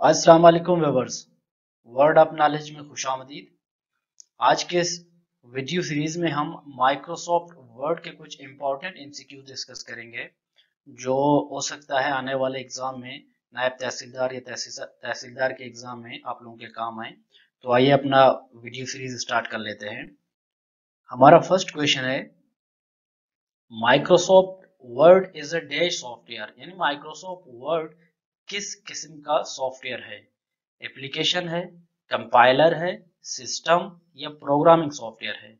अस्सलाम वालेकुम viewers. Word of knowledge में खुशामदीद। आज के इस वीडियो सीरीज में हम माइक्रोसॉफ्ट वर्ड के कुछ इंपॉर्टेंट एमसीक्यू डिस्कस करेंगे जो हो सकता है आने वाले एग्जाम में नायब तहसीलदार या तहसीलदार के एग्जाम में आप लोगों के काम आए। तो आइए अपना वीडियो सीरीज स्टार्ट कर लेते हैं। हमारा फर्स्ट क्वेश्चन है, Microsoft word is a dash software, यानी माइक्रोसॉफ्ट वर्ड किस किस्म का सॉफ्टवेयर है? एप्लीकेशन है, कंपाइलर है, सिस्टम या प्रोग्रामिंग सॉफ्टवेयर है?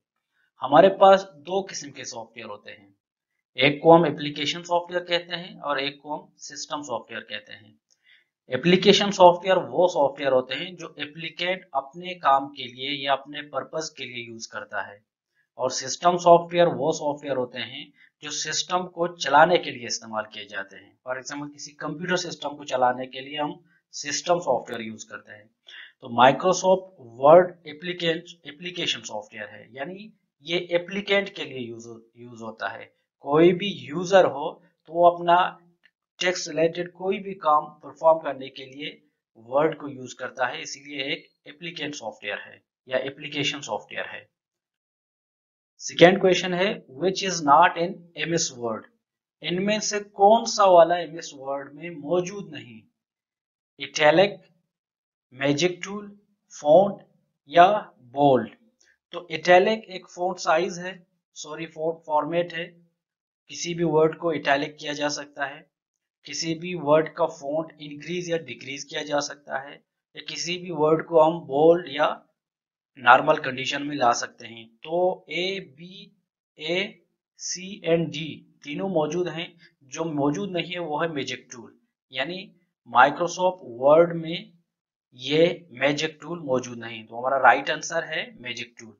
हमारे पास दो किस्म के सॉफ्टवेयर होते हैं। एक को हम एप्लीकेशन सॉफ्टवेयर कहते हैं और एक को हम सिस्टम सॉफ्टवेयर कहते हैं। एप्लीकेशन सॉफ्टवेयर वो सॉफ्टवेयर होते हैं जो एप्लीकेंट अपने काम के लिए या अपने पर्पस के लिए यूज करता है, और सिस्टम सॉफ्टवेयर वो सॉफ्टवेयर होते हैं जो सिस्टम को चलाने के लिए इस्तेमाल किए जाते हैं। फॉर एग्जाम्पल, किसी कंप्यूटर सिस्टम को चलाने के लिए हम सिस्टम सॉफ्टवेयर यूज करते हैं। तो माइक्रोसॉफ्ट वर्ड एप्लीकेशन सॉफ्टवेयर है, यानी ये एप्लीकेंट के लिए यूज होता है। कोई भी यूजर हो तो वो अपना टेक्स्ट रिलेटेड कोई भी काम परफॉर्म करने के लिए वर्ड को यूज करता है, इसीलिए एक एप्लीकेंट सॉफ्टवेयर है या एप्लीकेशन सॉफ्टवेयर है। सेकेंड क्वेश्चन है, which is not in MS Word? इनमें से कौन सा वाला एमएस वर्ड में मौजूद नहीं? इटैलिक, मैजिक टूल, फॉन्ट या बोल्ड? तो इटैलिक एक फॉन्ट साइज है, सॉरी फॉन्ट फॉर्मेट है। किसी भी वर्ड को इटैलिक किया जा सकता है, किसी भी वर्ड का फॉन्ट इंक्रीज या डिक्रीज किया जा सकता है, या किसी भी वर्ड को हम बोल्ड या नॉर्मल कंडीशन में ला सकते हैं। तो A, B, A, C and D तीनों मौजूद हैं। जो मौजूद नहीं है वो है मैजिक टूल, यानी माइक्रोसॉफ्ट वर्ड में ये मैजिक टूल मौजूद नहीं, तो हमारा राइट आंसर है मैजिक टूल।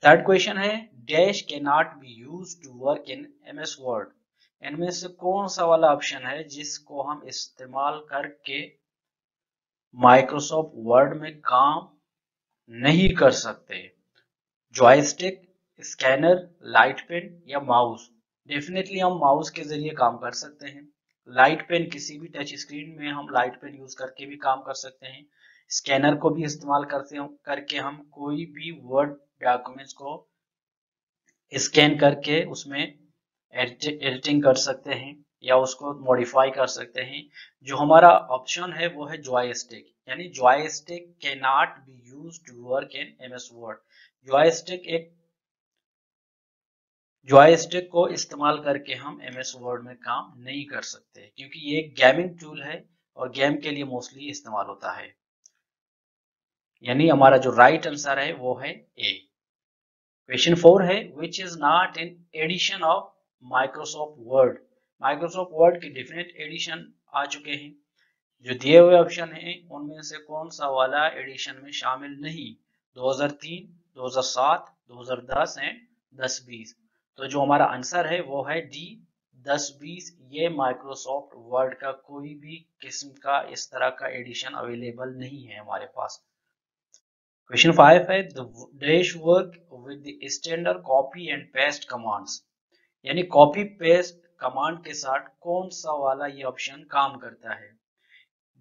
थर्ड क्वेश्चन है, dash can not be use to work in MS Word? इनमें से कौन सा वाला ऑप्शन है जिसको हम इस्तेमाल करके माइक्रोसॉफ्ट वर्ड में काम नहीं कर सकते? जॉयस्टिक, स्कैनर, लाइट पेन या माउस? डेफिनेटली हम माउस के जरिए काम कर सकते हैं। लाइट पेन, किसी भी टच स्क्रीन में हम लाइट पेन यूज करके भी काम कर सकते हैं। स्कैनर को भी इस्तेमाल करके हम कोई भी वर्ड डॉक्यूमेंट्स को स्कैन करके उसमें एडिटिंग कर सकते हैं या उसको मॉडिफाई कर सकते हैं। जो हमारा ऑप्शन है वो है जॉयस्टिक, यानी joystick can not be use to work in MS Word. Joystick एक जॉयस्टिक को इस्तेमाल करके हम एमएस वर्ड में काम नहीं कर सकते, क्योंकि ये एक गेमिंग टूल है और गेम के लिए मोस्टली इस्तेमाल होता है। यानी हमारा जो राइट आंसर है वो है ए। क्वेश्चन 4 है, which is not in edition of Microsoft Word? Microsoft Word के डिफरेंट एडिशन आ चुके हैं। जो दिए हुए ऑप्शन हैं उनमें से कौन सा वाला एडिशन में शामिल नहीं? 2003, 2007, 2010 एंड 10-20? तो जो हमारा आंसर है वो है डी, 10-20। ये माइक्रोसॉफ्ट वर्ड का कोई भी किस्म का इस तरह का एडिशन अवेलेबल नहीं है हमारे पास। क्वेश्चन 5 है, the dash work with the standard copy and paste commands? यानी कॉपी पेस्ट कमांड के साथ कौन सा वाला ये ऑप्शन काम करता है?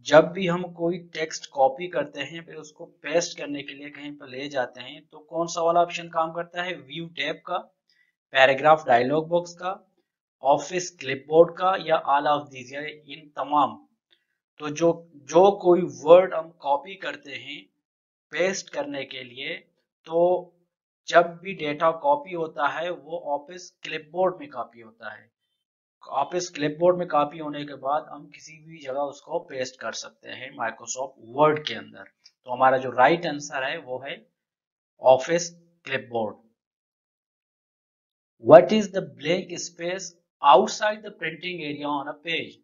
जब भी हम कोई टेक्स्ट कॉपी करते हैं फिर उसको पेस्ट करने के लिए कहीं पर ले जाते हैं, तो कौन सा वाला ऑप्शन काम करता है? व्यू टैब का, पैराग्राफ डायलॉग बॉक्स का, ऑफिस क्लिपबोर्ड का या ऑल ऑफ दीज, या इन तमाम? तो जो जो कोई वर्ड हम कॉपी करते हैं पेस्ट करने के लिए, तो जब भी डेटा कॉपी होता है वो ऑफिस क्लिपबोर्ड में कॉपी होता है। ऑफिस क्लिपबोर्ड में कॉपी होने के बाद हम किसी भी जगह उसको पेस्ट कर सकते हैं माइक्रोसॉफ्ट वर्ड के अंदर। तो हमारा जो राइट आंसर है वो है office clipboard. What is the blank space outside the printing area on a page?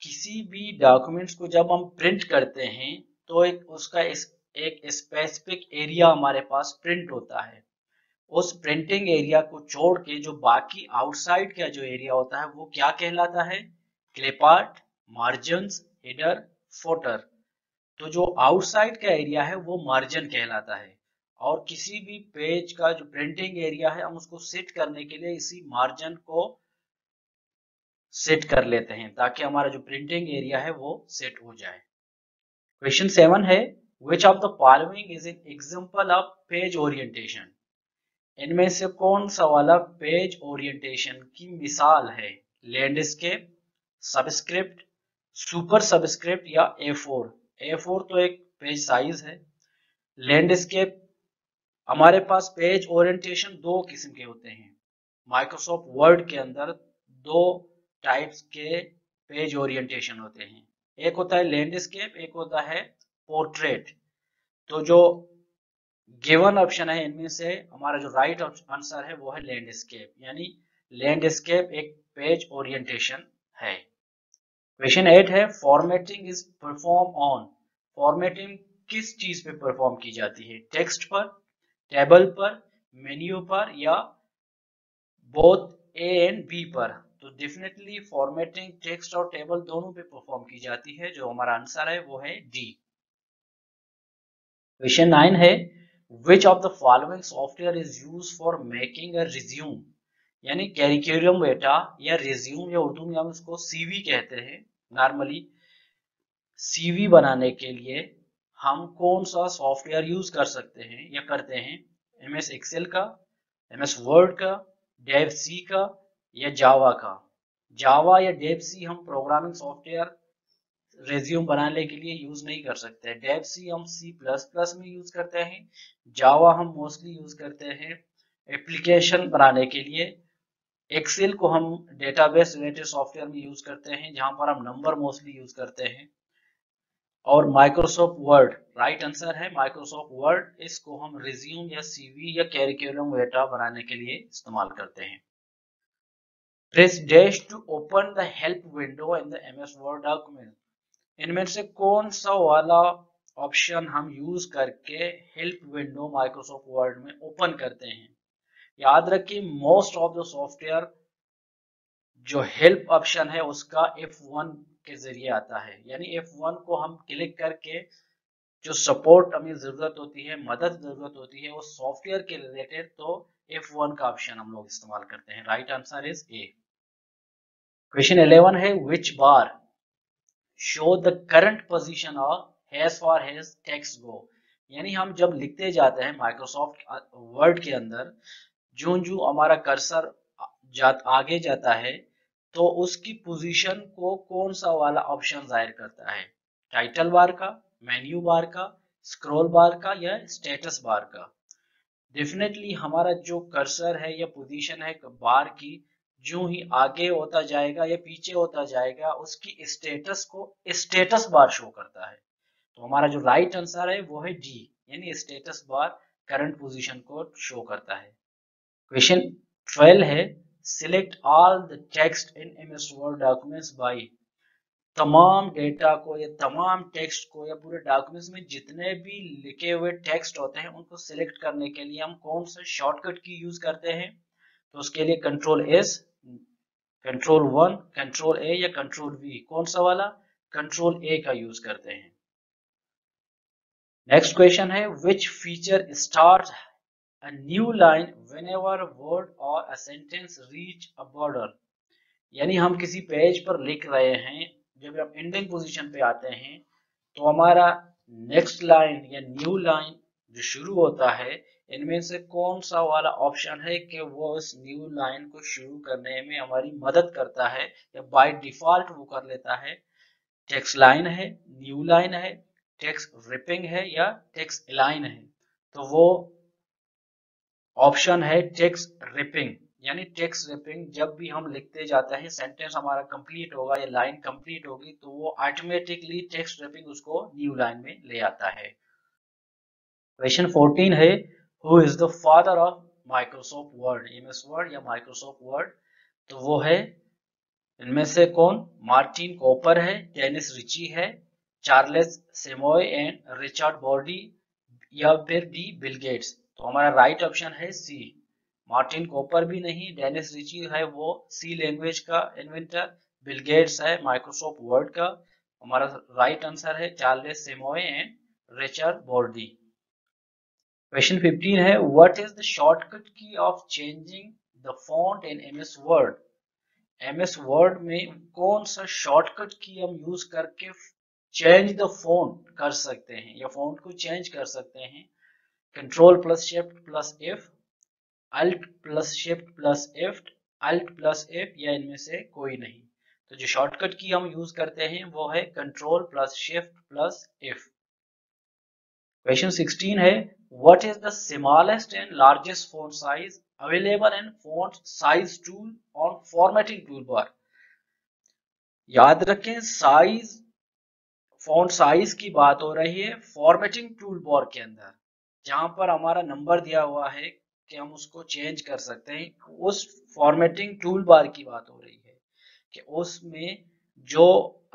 किसी भी डॉक्यूमेंट्स को जब हम प्रिंट करते हैं तो एक स्पेसिफिक एरिया हमारे पास प्रिंट होता है। उस प्रिंटिंग एरिया को छोड़ के जो बाकी आउटसाइड का जो एरिया होता है वो क्या कहलाता है? Clip art, margins, header, footer. तो जो आउटसाइड का एरिया है वो मार्जिन कहलाता है, और किसी भी पेज का जो प्रिंटिंग एरिया है हम उसको सेट करने के लिए इसी मार्जिन को सेट कर लेते हैं ताकि हमारा जो प्रिंटिंग एरिया है वो सेट हो जाए। क्वेश्चन 7 है which of the following is an example of page orientation. इनमें से कौन सा वाला पेज ओरिएंटेशन की मिसाल है? लैंडस्केप, सबस्क्रिप्ट, सुपर सबस्क्रिप्ट या A4। A4 तो एक पेज साइज है। लैंडस्केप, हमारे पास पेज ओरिएंटेशन दो किस्म के होते हैं। माइक्रोसॉफ्ट वर्ड के अंदर दो टाइप्स के पेज ओरिएंटेशन होते हैं। एक होता है लैंडस्केप, एक होता है पोर्ट्रेट। तो जो गिवन ऑप्शन है इनमें से हमारा जो राइट आंसर है वो है लैंडस्केप, यानी लैंडस्केप एक पेज ओरिएंटेशन है। क्वेश्चन 8 है formatting is perform on. Formatting किस चीज पे परफॉर्म की जाती है? टेक्स्ट पर, टेबल पर, मेन्यू पर या बोथ ए एंड बी पर? तो डेफिनेटली फॉर्मेटिंग टेक्स्ट और टेबल दोनों पे परफॉर्म की जाती है। जो हमारा आंसर है वो है डी। क्वेश्चन 9 है which of the following software is use for making a resume. यानी कैरिकुलम वेटा या रिज्यूम या उर्दू में हम उसको सीवी कहते हैं। नॉर्मली सीवी बनाने के लिए हम कौन सा सॉफ्टवेयर यूज कर सकते हैं या करते हैं? एमएस एक्सेल का, एमएस वर्ड का, डेव सी का या जावा का? जावा या डेव सी हम प्रोग्रामिंग सॉफ्टवेयर रेज्यूम बनाने के लिए यूज नहीं कर सकते। डेव सी हम सी प्लस प्लस में यूज करते हैं। जावा हम मोस्टली यूज करते हैं एप्लीकेशन बनाने के लिए। एक्सेल को हम डेटाबेस रिलेटेड सॉफ्टवेयर में यूज करते हैं जहां पर हम नंबर मोस्टली यूज करते हैं। और माइक्रोसॉफ्ट वर्ड राइट आंसर है। माइक्रोसॉफ्ट वर्ड, इसको हम रिज्यूम या सीवी या कैरिकुलम वेटा बनाने के लिए इस्तेमाल करते हैं। Press dash to open the help window in the MS Word document. इनमें से कौन सा वाला ऑप्शन हम यूज करके हेल्प विंडो माइक्रोसॉफ्ट वर्ड में ओपन करते हैं? याद रखिए मोस्ट ऑफ द सॉफ्टवेयर जो हेल्प ऑप्शन है उसका F1 के जरिए आता है। यानी F1 को हम क्लिक करके जो सपोर्ट हमें जरूरत होती है, मदद जरूरत होती है वो सॉफ्टवेयर के रिलेटेड, तो F1 का ऑप्शन हम लोग इस्तेमाल करते हैं। Right answer is A. Question 11 है which bar show the current position of has for has text go. यानी हम जब लिखते जाते हैं माइक्रोसॉफ्ट वर्ड के अंदर, जो जो हमारा कर्सर आगे जाता है तो उसकी पोजीशन को कौन सा वाला ऑप्शन जाहिर करता है? टाइटल बार का, मेन्यू बार का, स्क्रॉल बार का या स्टेटस बार का? डेफिनेटली हमारा जो कर्सर है या पोजीशन है बार की, जो ही आगे होता जाएगा या पीछे होता जाएगा उसकी स्टेटस को स्टेटस बार शो करता है। तो हमारा जो राइट आंसर है वो है डी, यानी स्टेटस बार करंट पोजीशन को शो करता है। क्वेश्चन 12 है select all the text in MS Word documents by. तमाम डेटा को या तमाम टेक्स्ट को या पूरे डॉक्यूमेंट्स में जितने भी लिखे हुए टेक्स्ट होते हैं उनको सिलेक्ट करने के लिए हम कौन सा शॉर्टकट की यूज करते हैं? तो उसके लिए कंट्रोल एस, कंट्रोल 1, कंट्रोल ए या कंट्रोल वी, कौन सा वाला? कंट्रोल ए का यूज करते हैं। नेक्स्ट क्वेश्चन है which feature start a new line whenever a word or a sentence reach a border। यानी हम किसी पेज पर लिख रहे हैं, जब हम एंडिंग पोजीशन पे आते हैं तो हमारा नेक्स्ट लाइन या न्यू लाइन जो शुरू होता है, इनमें से कौन सा वाला ऑप्शन है कि वो इस न्यू लाइन को शुरू करने में हमारी मदद करता है या बाय डिफॉल्ट वो कर लेता है? टेक्स्ट लाइन है, न्यू लाइन है, टेक्स्ट रिपिंग है या टेक्स्ट अलाइन है? तो वो ऑप्शन है टेक्स्ट रिपिंग। यानी टेक्स्ट रिपिंग जब भी हम लिखते जाते हैं, सेंटेंस हमारा कंप्लीट होगा या लाइन कंप्लीट होगी तो वो ऑटोमेटिकली टेक्स्ट रिपिंग उसको न्यू लाइन में ले आता है। क्वेश्चन 14 है who is the father of Microsoft word. MS word या माइक्रोसॉफ्ट वर्ड, तो वो है इनमें से कौन? मार्टिन कॉपर है, डेनिस रिची है, चार्ल्स सेमोय एंड रिचर्ड बॉर्डी या फिर डी बिल गेट्स? तो हमारा राइट ऑप्शन है सी। मार्टिन कॉपर भी नहीं, डेनिस रिची है वो सी लैंग्वेज का इन्वेंटर, बिल गेट्स है माइक्रोसॉफ्ट वर्ड का। हमारा राइट आंसर है चार्ल्स सेमोय एंड रिचर्ड बॉर्डी। क्वेश्चन 15 है व्हाट इज द शॉर्टकट की of changing the font in MS word. MS word में कौन सा शॉर्टकट की हम यूज करके चेंज द फॉन्ट कर सकते हैं या फॉन्ट को चेंज कर सकते हैं? Control plus shift plus F, Alt plus shift plus F, Alt plus F, या इनमें से कोई नहीं? तो जो शॉर्टकट की हम यूज करते हैं वो है control plus shift plus F. Question 16 है, what is the smallest and largest font size available in font size tool on formatting tool bar? याद रखें, साइज, फॉन्ट साइज की बात हो रही है फॉर्मेटिंग टूल बार के अंदर, जहां पर हमारा नंबर दिया हुआ है कि हम उसको चेंज कर सकते हैं। उस फॉर्मेटिंग टूल बार की बात हो रही है कि उसमें जो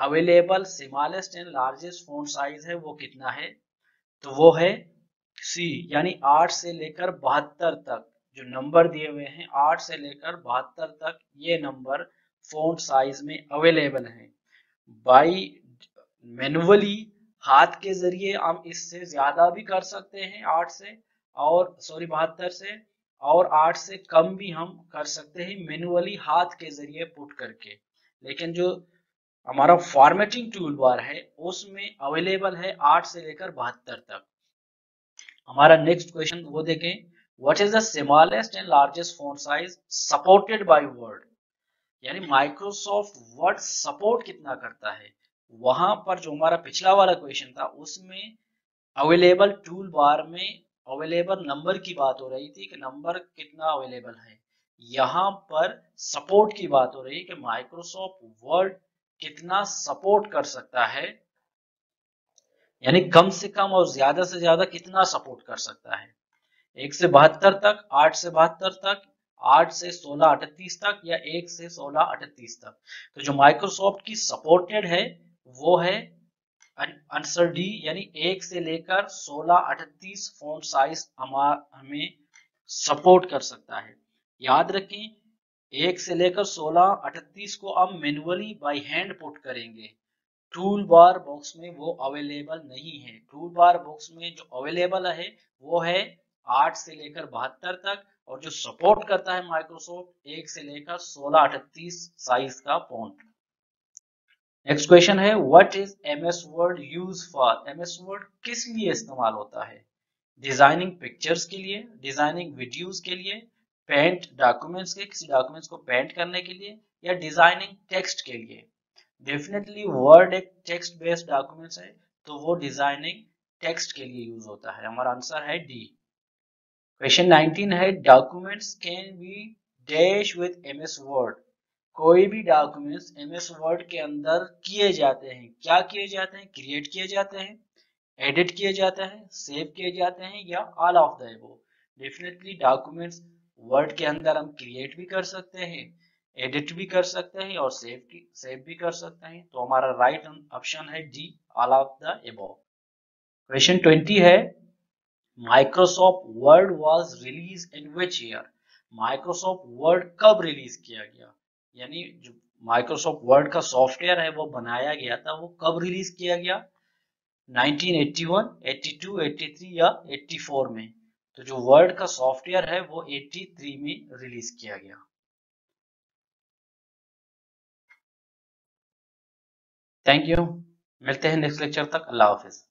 available smallest and largest font size है वो कितना है? तो वो है सी, यानी 8 से लेकर 72 तक जो नंबर दिए हुए हैं, 8 से लेकर 72 तक ये नंबर फॉन्ट साइज में अवेलेबल हैं। बाई मैनुअली, हाथ के जरिए हम इससे ज्यादा भी कर सकते हैं 8 से, और सॉरी 72 से, और 8 से कम भी हम कर सकते हैं मैनुअली हाथ के जरिए पुट करके। लेकिन जो हमारा फॉर्मेटिंग टूल बार है उसमें अवेलेबल है 8 से लेकर 72 तक। हमारा नेक्स्ट क्वेश्चन वो देखें, what is the smallest and largest font size supported by word? यानी माइक्रोसॉफ्ट वर्ड सपोर्ट कितना करता है? वहां पर जो हमारा पिछला वाला क्वेश्चन था उसमें अवेलेबल टूल बार में अवेलेबल नंबर की बात हो रही थी कि नंबर कितना अवेलेबल है। यहाँ पर सपोर्ट की बात हो रही है कि माइक्रोसॉफ्ट वर्ड कितना सपोर्ट कर सकता है, यानी कम से कम और ज्यादा से ज्यादा कितना सपोर्ट कर सकता है। 1 से 72 तक, 8 से 72 तक, 8 से 1638 तक, या 1 से 1638 तक? तो जो माइक्रोसॉफ्ट की सपोर्टेड है वो है आंसर डी, यानी 1 से लेकर 1638 फॉन्ट साइज हमें सपोर्ट कर सकता है। याद रखें, 1 से लेकर 1638 को हम मैनुअली बाय हैंड पुट करेंगे, टूल बार बॉक्स में वो अवेलेबल नहीं है। टूल बार बॉक्स में जो अवेलेबल है वो है 8 से लेकर 72 तक, और जो सपोर्ट करता है माइक्रोसॉफ्ट 1 से लेकर 1638 साइज का फॉन्ट। नेक्स्ट क्वेश्चन है, what is MS word use for? MS word किस लिए इस्तेमाल होता है? डिजाइनिंग पिक्चर्स के लिए, डिजाइनिंग वीडियोस के लिए, पेंट डॉक्यूमेंट्स के, किसी डॉक्यूमेंट्स को पेंट करने के लिए, या डिजाइनिंग टेक्स्ट के लिए? डेफिनेटली वर्ड एक टेक्स्ट बेस्ड डॉक्यूमेंट्स है, तो वो डिजाइनिंग टेक्स्ट के लिए यूज होता है। हमारा आंसर है डी। क्वेश्चन 19 है, documents can be dash with MS word? कोई भी डॉक्यूमेंट्स एमएस वर्ड के अंदर किए जाते हैं, क्या किए जाते हैं? क्रिएट किए जाते हैं, एडिट किए जाते हैं, सेव किए जाते हैं, या all of the above? Definitely documents word के अंदर हम क्रिएट भी कर सकते हैं, एडिट भी कर सकते हैं, और सेव भी कर सकते हैं। तो हमारा राइट ऑप्शन है D, all of the above. Question 20 है, Microsoft word was release in which year? Microsoft word कब रिलीज किया गया? यानी जो माइक्रोसॉफ्ट वर्ड का सॉफ्टवेयर है वो बनाया गया था, वो कब रिलीज किया गया? 1981, 82, 83 या 84 में? तो जो वर्ड का सॉफ्टवेयर है वो 83 में रिलीज किया गया। थैंक यू, मिलते हैं नेक्स्ट लेक्चर तक। अल्लाह हाफिज।